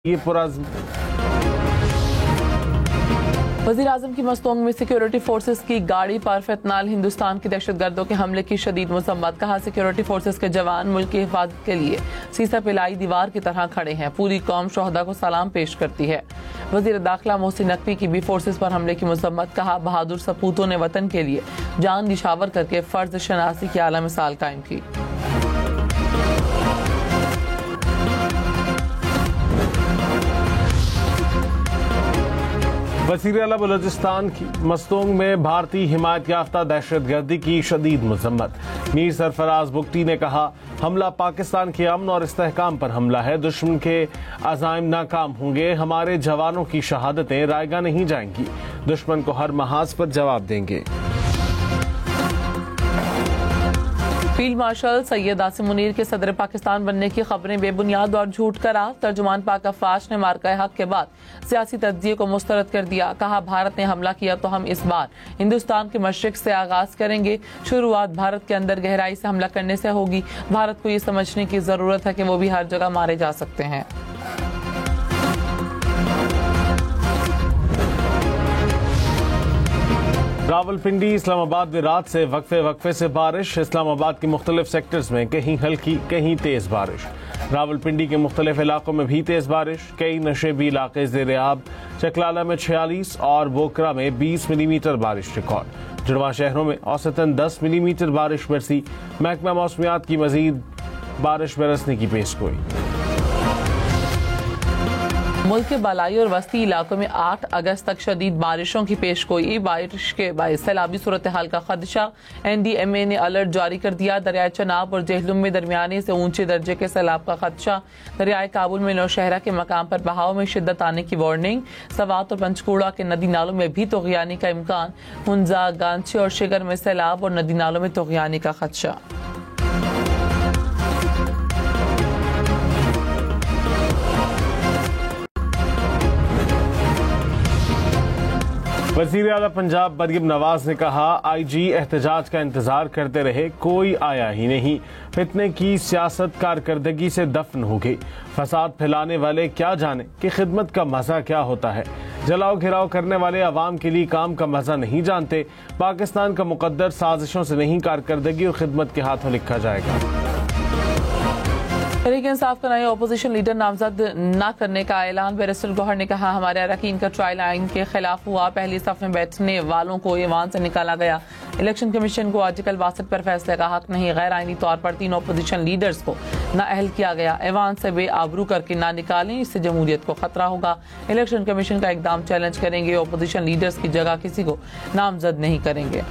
ये पुरज़्म। वज़ीर आज़म की मस्तोंग में सिक्योरिटी फोर्सेस की गाड़ी पर फितनाल, हिंदुस्तान की दहशतगर्दों के हमले की शदीद मज़म्मत। कहा सिक्योरिटी फोर्सेस के जवान मुल्क की हिफाजत के लिए सीसा पिलाई दीवार की तरह खड़े हैं। पूरी कौम शोहदा को सलाम पेश करती है। वज़ीर दाखिला मोहसिन नकवी की भी फोर्सेस पर हमले की मज़म्मत। कहा बहादुर सपूतों ने वतन के लिए जान निशावर करके फ़र्ज शनासी की आला मिसाल कायम की। वज़ीर आला बलूचिस्तान की मस्तोंग में भारतीय हिमायत याफ्ता दहशतगर्दी की शदीद मज़म्मत। मीर सरफराज बुगटी ने कहा हमला पाकिस्तान के अमन और इस्तेहकाम पर हमला है। दुश्मन के अज़ाइम नाकाम होंगे। हमारे जवानों की शहादतें रायगा नहीं जाएंगी। दुश्मन को हर महाज पर जवाब देंगे। फील्ड मार्शल सैयद आसिम मुनीर के सदर पाकिस्तान बनने की खबरें बेबुनियाद और झूठ करार। तर्जुमान पाक अफवाज ने मार्का हक के बाद सियासी तज्जिए को मुस्तरद कर दिया। कहा भारत ने हमला किया तो हम इस बार हिंदुस्तान के मशरिक से आगाज करेंगे। शुरुआत भारत के अंदर गहराई से हमला करने से होगी। भारत को ये समझने की जरूरत है कि वो भी हर जगह मारे जा सकते हैं। रावलपिंडी इस्लामाबाद में रात से वक्फे से बारिश। इस्लामाबाद के मुख्तलिफ सेक्टर्स में कहीं हल्की कहीं तेज बारिश। रावलपिंडी के मुख्तलिफ इलाकों में भी तेज बारिश। कई नशेबी इलाके ज़ेर-ए-आब। चकलाला में 46 और बोकरा में 20 मिलीमीटर बारिश रिकॉर्ड। जुड़वा शहरों में औसतन 10 मिलीमीटर बारिश बरसी। महकमा मौसमियात की मजीद बारिश बरसने की पेशगोई। मुल्क के बालाई और वस्ती इलाकों में 8 अगस्त तक शदीद बारिशों की पेशगोई। बारिश के बायस सैलाबी सूरत हाल का खदशा। NDMA ने अलर्ट जारी कर दिया। दरियाए चनाब और जेहलुम में दरमियाने से ऊंचे दर्जे के सैलाब का खदशा। दरियाए काबुल में नौशहरा के मकाम पर बहाव में शिद्दत आने की वार्निंग। सवात और पंचकूड़ा के नदी नालों में भी तोग़यानी का इम्कान। हुंजा, गांची और शिगर में सैलाब और नदी नालों में तोग़यानी का खदशा। वज़ीर आला पंजाब मरियम नवाज ने कहा IG एहतजाज का इंतजार करते रहे, कोई आया ही नहीं। फितने की सियासत कारकर्दगी से दफन हो गई। फसाद फैलाने वाले क्या जाने कि खिदमत का मजा क्या होता है। जलाओ घिराव करने वाले अवाम के लिए काम का मजा नहीं जानते। पाकिस्तान का मुकद्दर साजिशों से नहीं, कारकर्दगी और खिदमत के हाथों लिखा जाएगा। तहरीक इंसाफ का नए अपोजिशन लीडर नामजद न करने का ऐलान। बैरिस्टर गौहर ने कहा हमारे अरकान का ट्रायल आइन के खिलाफ हुआ। पहली सफ में बैठने वालों को ईवान से निकाला गया। इलेक्शन कमीशन को आर्टिकल 62 पर फैसले का हक नहीं। गैर आइनी तौर पर 3 अपोजिशन लीडर्स को नाअहल किया गया। ईवान से बेआबरू करके ना निकालें, इससे जमहूरियत को खतरा होगा। इलेक्शन कमीशन का इकदाम चैलेंज करेंगे। अपोजिशन लीडर्स की जगह किसी को नामजद नहीं करेंगे।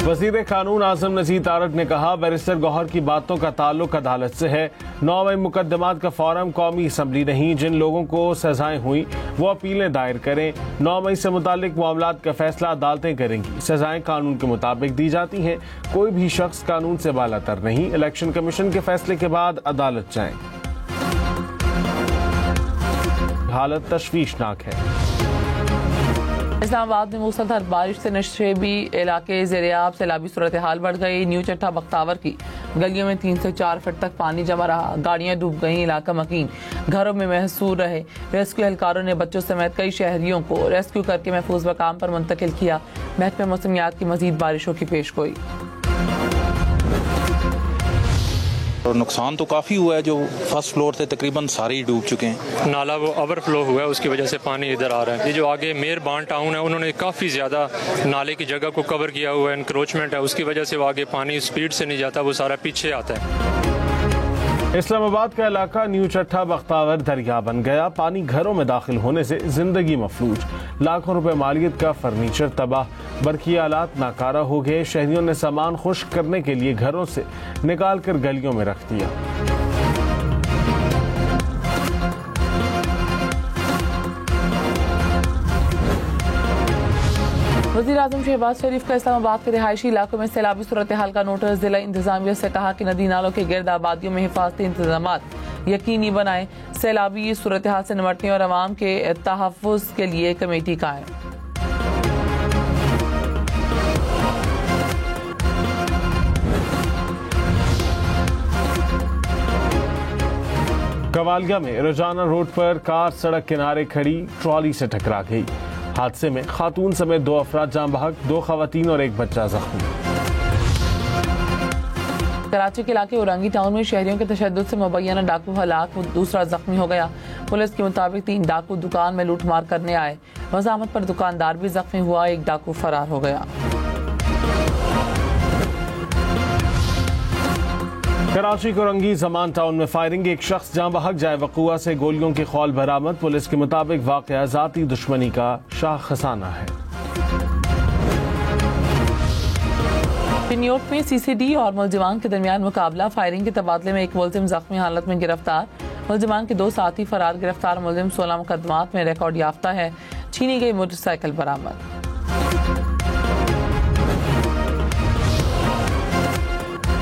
वज़ीर कानून आज़म नज़ीर तारक ने कहा बैरिस्टर गौहर की बातों का ताल्लुक अदालत से है। 9 मई मुकदमात का फोरम कौमी असम्बली नहीं। जिन लोगों को सजाएं हुई वो अपीलें दायर करें। 9 मई से मुतालिक मामलात का फैसला अदालतें करेंगी। सजाएं कानून के मुताबिक दी जाती हैं। कोई भी शख्स कानून से बालातर नहीं। इलेक्शन कमीशन के फैसले के बाद अदालत जाएं। हालत तशवीशनाक है। इस्लामाबाद में मूसलाधार बारिश से नशेबी इलाके ज़ेर-ए-आब। सैलाबी सूरत हाल बढ़ गई। न्यू चट्टा बख्तावर की गलियों में 3 से 4 फीट तक पानी जमा रहा। गाड़ियां डूब गईं। इलाका मकीन घरों में महसूर रहे। रेस्क्यू एहलकारों ने बच्चों समेत कई शहरियों को रेस्क्यू करके महफूज मकाम पर मुंतकिल किया। महकमा मौसमियात की मजीद बारिशों की पेशगोई। और नुकसान तो काफ़ी हुआ है। जो फर्स्ट फ्लोर थे तकरीबन सारे ही डूब चुके हैं। नाला वो ओवरफ्लो हुआ है, उसकी वजह से पानी इधर आ रहा है। ये जो आगे मेहरबान टाउन है उन्होंने काफ़ी ज़्यादा नाले की जगह को कवर किया हुआ है। इंक्रोचमेंट है, उसकी वजह से वो आगे पानी स्पीड से नहीं जाता, वो सारा पीछे आता है। इस्लामाबाद का इलाका न्यू चट्टा बख्तावर दरिया बन गया। पानी घरों में दाखिल होने से जिंदगी मफलूज। लाखों रुपए मालियत का फर्नीचर तबाह। बरकी आलात नाकारा हो गए। शहरियों ने सामान खुश्क करने के लिए घरों से निकाल कर गलियों में रख दिया। वज़ीर आज़म शहबाज शरीफ का इस्लामाबाद के रिहायशी इलाकों में सैलाबी सूरत हाल का नोटिस। जिला इंतजामिया से कहा कि नदी नालों के गिर्द आबादियों में हिफाजती इंतजामात यकीनी बनाएं। सैलाबी सूरत हाल से निपटने और अवाम के तहफ़्फ़ुज़ के लिए कमेटी कायम। कवालिया में रोजाना रोड पर कार सड़क किनारे खड़ी ट्रॉली से टकरा गई। हादसे में खातून समेत 2 अफराद जान बहक, 2 खवातीन और 1 बच्चा जख्मी। कराची के इलाके औरंगी टाउन में शहरियों के तशद्दुद से मुबैना डाकू हलाक, दूसरा जख्मी हो गया। पुलिस के मुताबिक 3 डाकू दुकान में लूटमार करने आए। वजामत पर दुकानदार भी जख्मी हुआ, 1 डाकू फरार हो गया। कराची कोरंगी जमान टाउन में फायरिंग, 1 शख्स जान बहक, जाए वक़ुआ से गोलियों की खौल बरामद। पुलिस के मुताबिक वाक़या ज़ाती दुश्मनी का शाखसाना है। पिन्योट में सीसीडी और मुलजिमान के दरमियान मुकाबला, फायरिंग के तबादले में 1 मुलजिम जख्मी हालत में गिरफ्तार। मुलजिमान के 2 साथी फरार, गिरफ्तार मुलजिम 16 मुकदमात में रिकॉर्ड याफ्ता है। छीनी गई मोटरसाइकिल बरामद।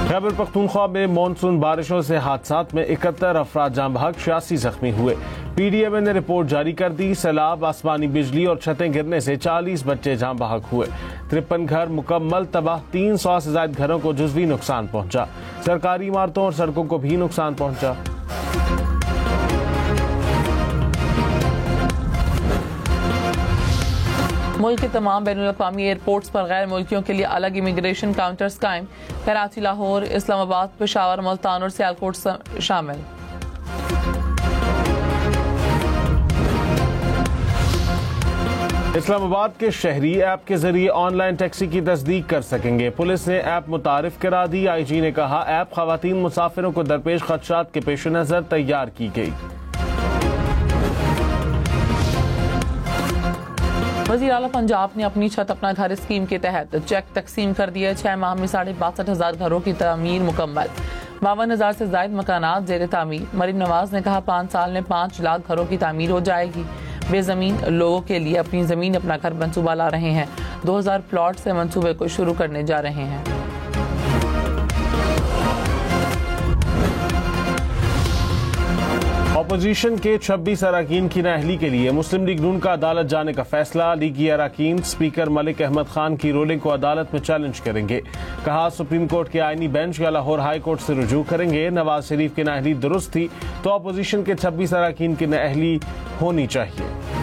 खैबर पख्तूनख्वा में मानसून बारिशों से हादसात में 71 अफराद जान बहक, 86 जख्मी हुए। PDMA ने रिपोर्ट जारी कर दी। सैलाब, आसमानी बिजली और छतें गिरने से 40 बच्चे जान बहक हुए। 53 घर मुकम्मल तबाह, 300 से ज्यादा घरों को जुज़वी नुकसान पहुंचा। सरकारी इमारतों और सड़कों को भी नुकसान पहुंचा। मुल्क के तमाम बैनुल-अक़वामी एयरपोर्ट्स पर गैर मुल्कियों के लिए अलग इमिग्रेशन काउंटर्स कायम। कराची, लाहौर, इस्लामाबाद, पेशावर, मुल्तान और सियालकोट शामिल। इस्लामाबाद के शहरी ऐप के जरिए ऑनलाइन टैक्सी की तस्दीक कर सकेंगे। पुलिस ने ऐप मुतारिफ करा दी। IG ने कहा ऐप खवातीन मुसाफिरों को दरपेश खदशात के पेश नजर तैयार की गई। वज़ीर आला पंजाब ने अपनी छत अपना घर स्कीम के तहत चेक तकसीम कर दिए। 6 माह में 62,500 घरों की तमीर मुकम्मल, 52,000 से ज्यादा मकानात जेर तामीर। मरीम नवाज ने कहा 5 साल में 5 लाख घरों की तामीर हो जाएगी। बेजमीन लोगों के लिए अपनी जमीन अपना घर मंसूबा ला रहे हैं। 2000 प्लॉट से मंसूबे को शुरू करने जा रहे हैं। अपोजिशन के 26 अरकान की नाअहली के लिए मुस्लिम लीग नून का अदालत जाने का फैसला। लीगी अरकान स्पीकर मलिक अहमद खान की रूलिंग को अदालत में चैलेंज करेंगे। कहा सुप्रीम कोर्ट के आईनी बेंच या लाहौर हाई कोर्ट से रुजू करेंगे। नवाज शरीफ की नाअहली दुरुस्त थी तो अपोजिशन के 26 अरकान की नाअहली होनी चाहिए।